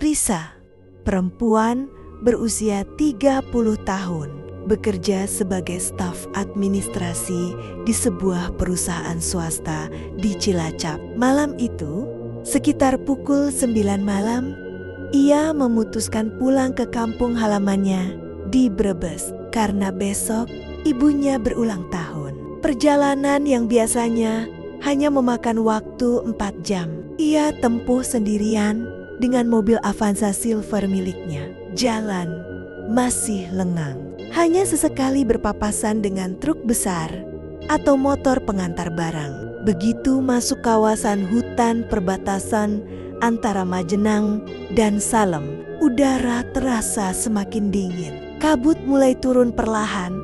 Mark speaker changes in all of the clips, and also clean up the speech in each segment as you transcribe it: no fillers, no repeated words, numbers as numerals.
Speaker 1: Risa, perempuan berusia 30 tahun, bekerja sebagai staf administrasi di sebuah perusahaan swasta di Cilacap. Malam itu, sekitar pukul 9 malam, ia memutuskan pulang ke kampung halamannya di Brebes karena besok ibunya berulang tahun. Perjalanan yang biasanya hanya memakan waktu 4 jam, ia tempuh sendirian dengan mobil Avanza Silver miliknya. Jalan masih lengang, hanya sesekali berpapasan dengan truk besar atau motor pengantar barang. Begitu masuk kawasan hutan perbatasan antara Majenang dan Salem, udara terasa semakin dingin. Kabut mulai turun perlahan,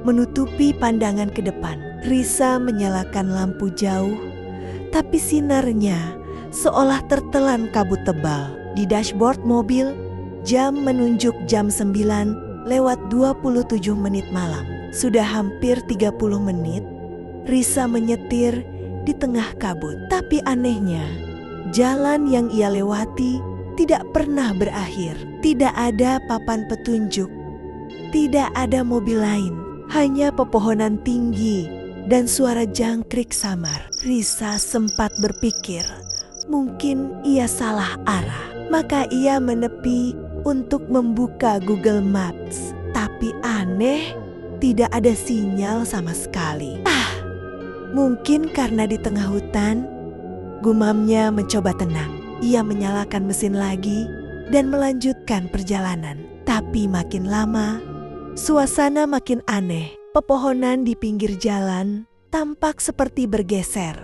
Speaker 1: menutupi pandangan ke depan. Risa menyalakan lampu jauh, tapi sinarnya seolah tertelan kabut tebal. Di dashboard mobil, jam menunjuk jam 9:27 malam. Sudah hampir 30 menit, Risa menyetir di tengah kabut. Tapi anehnya, jalan yang ia lewati tidak pernah berakhir. Tidak ada papan petunjuk, tidak ada mobil lain, hanya pepohonan tinggi dan suara jangkrik samar. Risa sempat berpikir, mungkin ia salah arah. Maka ia menepi untuk membuka Google Maps. Tapi aneh, tidak ada sinyal sama sekali. Mungkin karena di tengah hutan, gumamnya mencoba tenang. Ia menyalakan mesin lagi dan melanjutkan perjalanan. Tapi makin lama, suasana makin aneh. Pepohonan di pinggir jalan tampak seperti bergeser,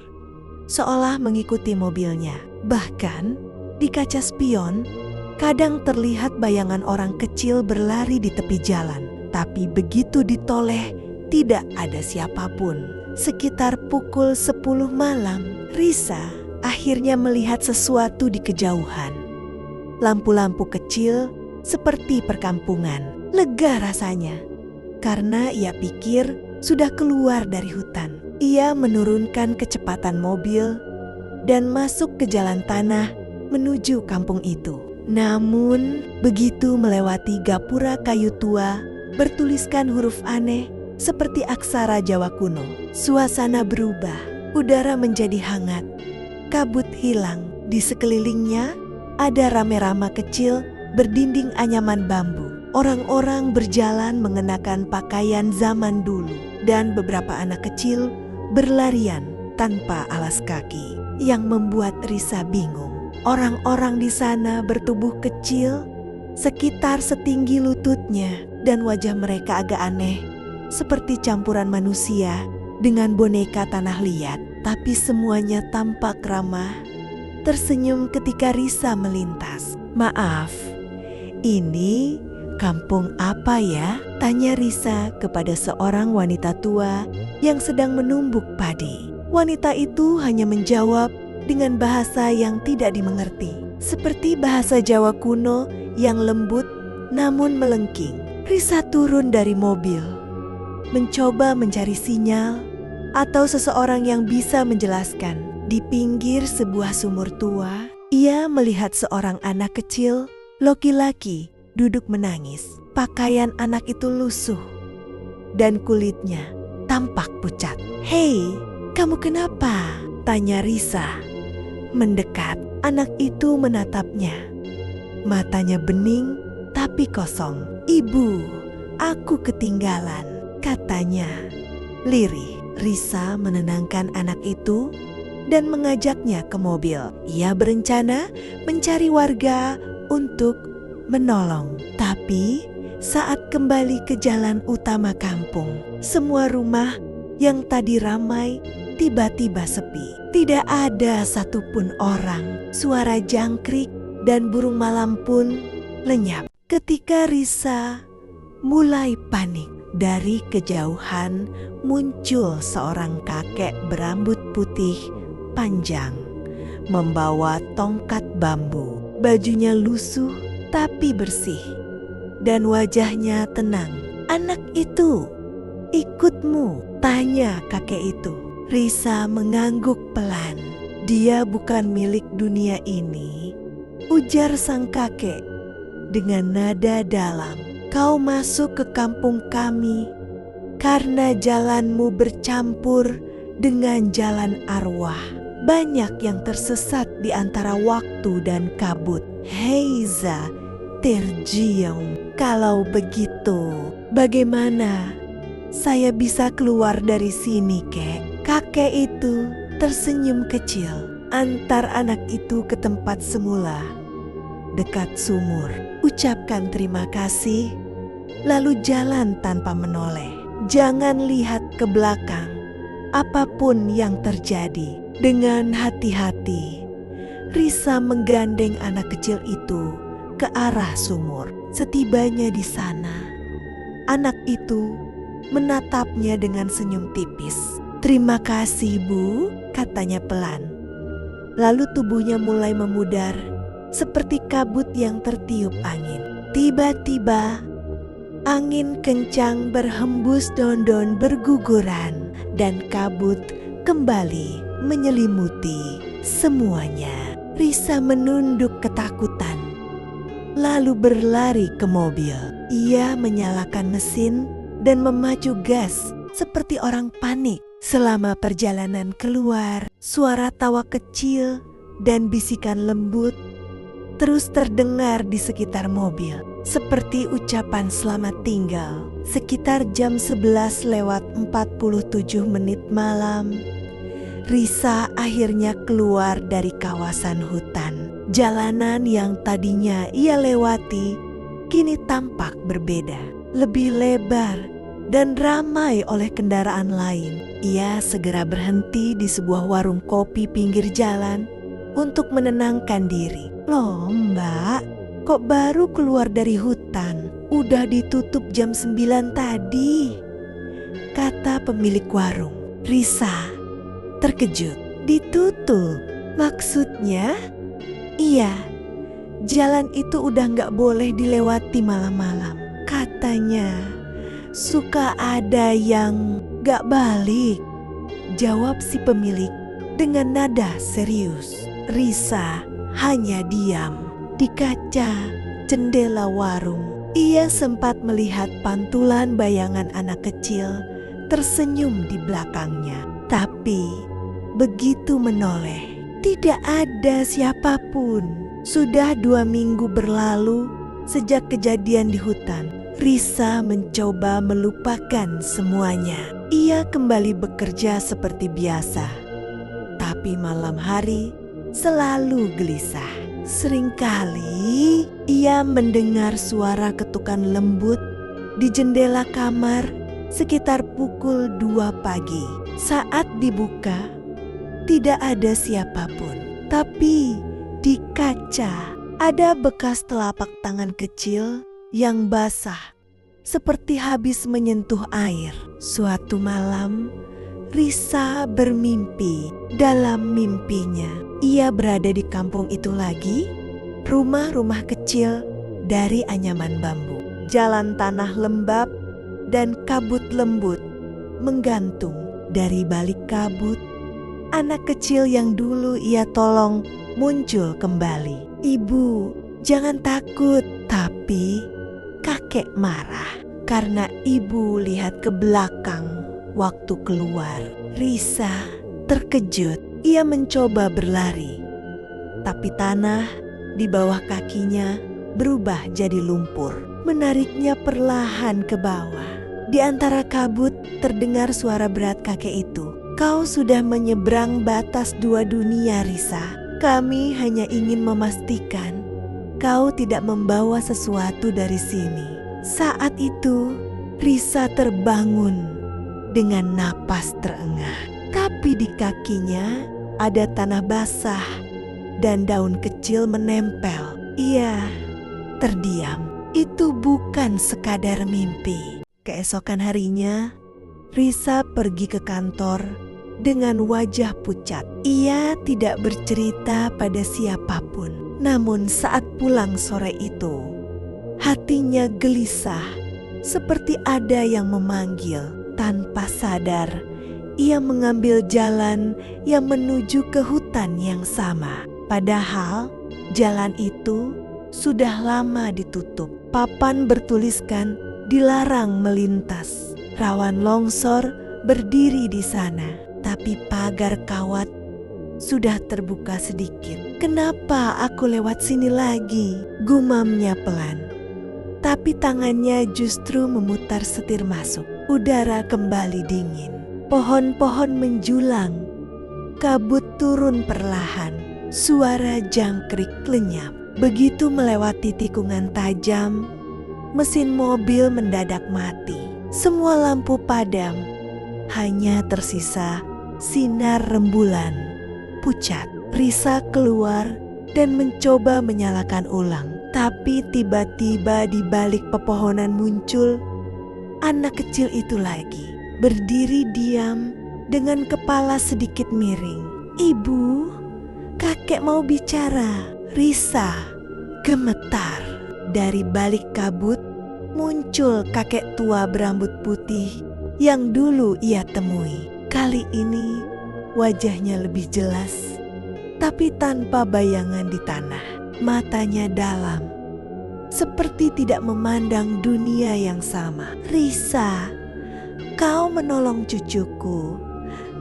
Speaker 1: seolah mengikuti mobilnya. Bahkan di kaca spion, kadang terlihat bayangan orang kecil berlari di tepi jalan. Tapi begitu ditoleh, tidak ada siapapun. Sekitar pukul 10 malam, Risa akhirnya melihat sesuatu di kejauhan. Lampu-lampu kecil seperti perkampungan. Lega rasanya, karena ia pikir sudah keluar dari hutan. Ia menurunkan kecepatan mobil dan masuk ke jalan tanah menuju kampung itu. Namun, begitu melewati gapura kayu tua bertuliskan huruf aneh seperti aksara Jawa kuno, suasana berubah. Udara menjadi hangat, kabut hilang. Di sekelilingnya ada rame-rama kecil berdinding anyaman bambu. Orang-orang berjalan mengenakan pakaian zaman dulu, dan beberapa anak kecil berlarian tanpa alas kaki, yang membuat Risa bingung. Orang-orang di sana bertubuh kecil, sekitar setinggi lututnya, dan wajah mereka agak aneh, seperti campuran manusia dengan boneka tanah liat. Tapi semuanya tampak ramah, tersenyum ketika Risa melintas. "Maaf, ini kampung apa ya?" tanya Risa kepada seorang wanita tua yang sedang menumbuk padi. Wanita itu hanya menjawab dengan bahasa yang tidak dimengerti, seperti bahasa Jawa kuno yang lembut namun melengking. Risa turun dari mobil, mencoba mencari sinyal atau seseorang yang bisa menjelaskan. Di pinggir sebuah sumur tua, ia melihat seorang anak kecil, laki-laki, duduk menangis. Pakaian anak itu lusuh dan kulitnya tampak pucat. "Hei, kamu kenapa?" tanya Risa. Mendekat, anak itu menatapnya. Matanya bening tapi kosong. "Ibu, aku ketinggalan," katanya lirih. Risa menenangkan anak itu dan mengajaknya ke mobil. Ia berencana mencari warga untuk menolong. Tapi saat kembali ke jalan utama kampung, semua rumah yang tadi ramai tiba-tiba sepi. Tidak ada satupun orang. Suara jangkrik dan burung malam pun lenyap. Ketika Risa mulai panik, dari kejauhan muncul seorang kakek berambut putih panjang, membawa tongkat bambu. Bajunya lusuh tapi bersih, dan wajahnya tenang. "Anak itu ikutmu?" tanya kakek itu. Risa mengangguk pelan. Dia bukan milik dunia ini, ujar sang kakek dengan nada dalam. Kau masuk ke kampung kami karena jalanmu bercampur dengan jalan arwah. Banyak yang tersesat di antara waktu dan kabut. Heiza terjiung. Kalau begitu, bagaimana saya bisa keluar dari sini, kek? Kakek itu tersenyum kecil. Antar anak itu ke tempat semula, dekat sumur. Ucapkan terima kasih, lalu jalan tanpa menoleh. Jangan lihat ke belakang, apapun yang terjadi. Dengan hati-hati, Risa menggandeng anak kecil itu ke arah sumur. Setibanya di sana, anak itu menatapnya dengan senyum tipis. Terima kasih, Bu, katanya pelan. Lalu tubuhnya mulai memudar seperti kabut yang tertiup angin. Tiba-tiba angin kencang berhembus, daun-daun berguguran, dan kabut kembali menyelimuti semuanya. Risa menunduk ketakutan, lalu berlari ke mobil. Ia menyalakan mesin dan memacu gas seperti orang panik. Selama perjalanan keluar, suara tawa kecil dan bisikan lembut terus terdengar di sekitar mobil, seperti ucapan selamat tinggal. Sekitar jam 11:47 malam, Risa akhirnya keluar dari kawasan hutan. Jalanan yang tadinya ia lewati kini tampak berbeda, lebih lebar dan ramai oleh kendaraan lain. Ia segera berhenti di sebuah warung kopi pinggir jalan untuk menenangkan diri. Loh Mbak, kok baru keluar dari hutan? Udah ditutup jam 9 tadi, kata pemilik warung. Risa terkejut. Ditutup? Maksudnya? Iya, jalan itu udah gak boleh dilewati malam-malam. Katanya suka ada yang gak balik, jawab si pemilik dengan nada serius. Risa hanya diam. Di kaca jendela warung, ia sempat melihat pantulan bayangan anak kecil tersenyum di belakangnya. Tapi begitu menoleh, tidak ada siapapun. Sudah 2 minggu berlalu sejak kejadian di hutan. Risa mencoba melupakan semuanya. Ia kembali bekerja seperti biasa. Tapi malam hari selalu gelisah. Seringkali ia mendengar suara ketukan lembut di jendela kamar sekitar pukul 2 pagi. Saat dibuka, tidak ada siapapun. Tapi di kaca ada bekas telapak tangan kecil yang basah seperti habis menyentuh air. Suatu malam, Risa bermimpi. Dalam mimpinya, ia berada di kampung itu lagi. Rumah-rumah kecil dari anyaman bambu, jalan tanah lembab dan kabut lembut menggantung. Dari balik kabut, anak kecil yang dulu ia tolong muncul kembali. Ibu, jangan takut. Tapi kakek marah karena ibu lihat ke belakang waktu keluar. Risa terkejut. Ia mencoba berlari, tapi tanah di bawah kakinya berubah jadi lumpur, menariknya perlahan ke bawah. Di antara kabut terdengar suara berat kakek itu. Kau sudah menyeberang batas 2 dunia, Risa. Kami hanya ingin memastikan kau tidak membawa sesuatu dari sini. Saat itu, Risa terbangun dengan napas terengah. Tapi di kakinya ada tanah basah dan daun kecil menempel. Ia terdiam. Itu bukan sekadar mimpi. Keesokan harinya, Risa pergi ke kantor dengan wajah pucat. Ia tidak bercerita pada siapapun. Namun saat pulang sore itu, hatinya gelisah, seperti ada yang memanggil. Tanpa sadar, ia mengambil jalan yang menuju ke hutan yang sama. Padahal Jalan itu sudah lama ditutup. Papan bertuliskan dilarang melintas. Rawan longsor berdiri di sana, tapi pagar kawat sudah terbuka sedikit. "Kenapa aku lewat sini lagi?" gumamnya pelan. Tapi tangannya justru memutar setir masuk. Udara kembali dingin. Pohon-pohon menjulang. Kabut turun perlahan. Suara jangkrik lenyap. Begitu melewati tikungan tajam, mesin mobil mendadak mati. Semua lampu padam. Hanya tersisa sinar rembulan pucat. Risa keluar dan mencoba menyalakan ulang. Tapi tiba-tiba di balik pepohonan muncul anak kecil itu lagi. Berdiri diam dengan kepala sedikit miring. "Ibu, kakek mau bicara." Risa gemetar. Dari balik kabut muncul kakek tua berambut putih yang dulu ia temui. Kali ini wajahnya lebih jelas, tapi tanpa bayangan di tanah. Matanya dalam, seperti tidak memandang dunia yang sama. "Risa, kau menolong cucuku,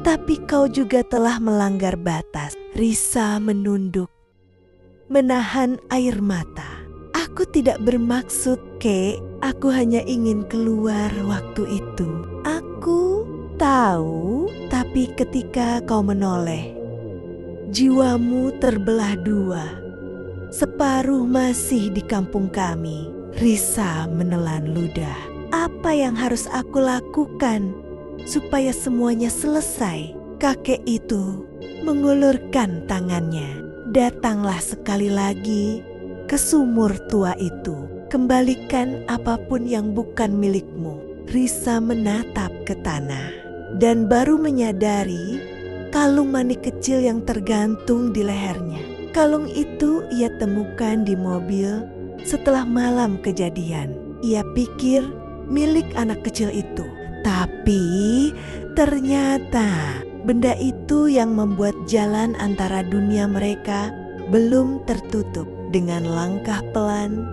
Speaker 1: tapi kau juga telah melanggar batas." Risa menunduk, menahan air mata. "Aku tidak bermaksud, Kek. Aku hanya ingin keluar waktu itu." "Aku tahu, tapi ketika kau menoleh, jiwamu terbelah dua. Separuh masih di kampung kami." Risa menelan ludah. "Apa yang harus aku lakukan supaya semuanya selesai?" Kakek itu mengulurkan tangannya. "Datanglah sekali lagi ke sumur tua itu. Kembalikan apapun yang bukan milikmu." Risa menatap ke tanah dan baru menyadari kalung manik kecil yang tergantung di lehernya. Kalung itu ia temukan di mobil setelah malam kejadian. Ia pikir milik anak kecil itu. Tapi ternyata benda itu yang membuat jalan antara dunia mereka belum tertutup. Dengan langkah pelan,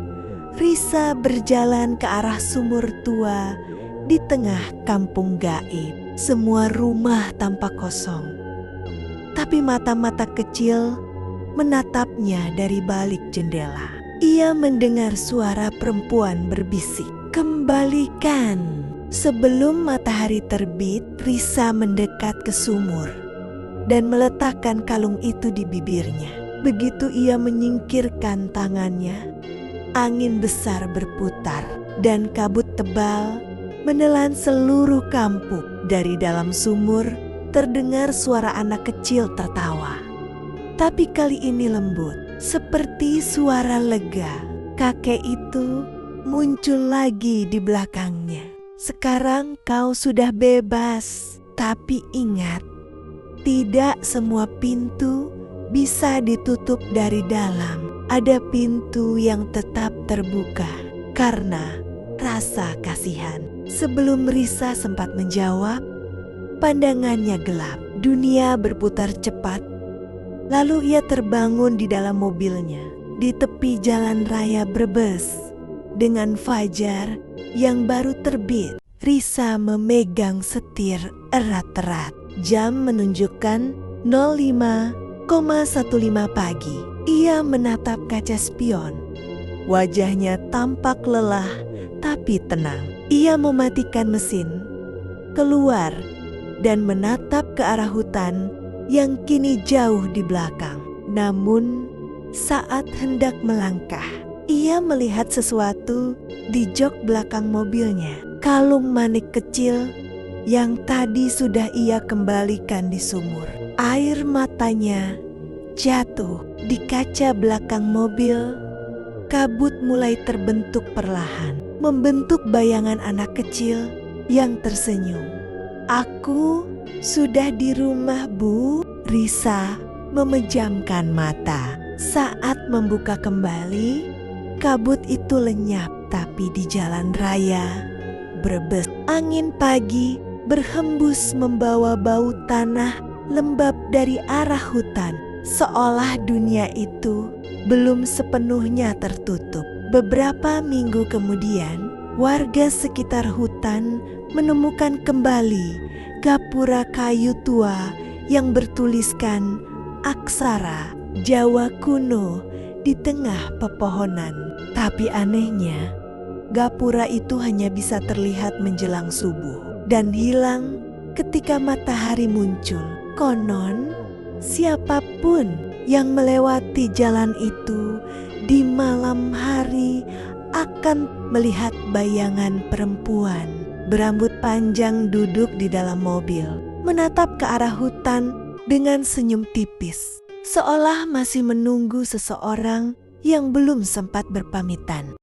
Speaker 1: Risa berjalan ke arah sumur tua di tengah kampung gaib. Semua rumah tampak kosong, tapi mata-mata kecil menatapnya dari balik jendela. Ia mendengar suara perempuan berbisik, "Kembalikan." Sebelum matahari terbit, Risa mendekat ke sumur dan meletakkan kalung itu di bibirnya. Begitu ia menyingkirkan tangannya, angin besar berputar dan kabut tebal menelan seluruh kampung. Dari dalam sumur terdengar suara anak kecil tertawa. Tapi kali ini lembut, seperti suara lega. Kakek itu muncul lagi di belakangnya. "Sekarang kau sudah bebas, tapi ingat, tidak semua pintu bisa ditutup dari dalam. Ada pintu yang tetap terbuka karena rasa kasihan." Sebelum Risa sempat menjawab, pandangannya gelap. Dunia berputar cepat. Lalu ia terbangun di dalam mobilnya di tepi jalan raya Brebes. Dengan fajar yang baru terbit, Risa memegang setir erat-erat. Jam menunjukkan 05,15 pagi. Ia menatap kaca spion. Wajahnya tampak lelah tapi tenang. Ia mematikan mesin, keluar dan menatap ke arah hutan yang kini jauh di belakang. Namun saat hendak melangkah, ia melihat sesuatu di jok belakang mobilnya. Kalung manik kecil yang tadi sudah ia kembalikan di sumur. Air matanya jatuh di kaca belakang mobil. Kabut mulai terbentuk perlahan, membentuk bayangan anak kecil yang tersenyum. "Aku sudah di rumah, Bu." Risa memejamkan mata. Saat membuka kembali, kabut itu lenyap, tapi di jalan raya Brebes, angin pagi berhembus membawa bau tanah lembab dari arah hutan. Seolah dunia itu belum sepenuhnya tertutup. Beberapa minggu kemudian, warga sekitar hutan menemukan kembali gapura kayu tua yang bertuliskan aksara Jawa kuno di tengah pepohonan. Tapi anehnya, gapura itu hanya bisa terlihat menjelang subuh dan hilang ketika matahari muncul. Konon, siapapun yang melewati jalan itu di malam hari akan melihat bayangan perempuan berambut panjang duduk di dalam mobil, menatap ke arah hutan dengan senyum tipis, seolah masih menunggu seseorang yang belum sempat berpamitan.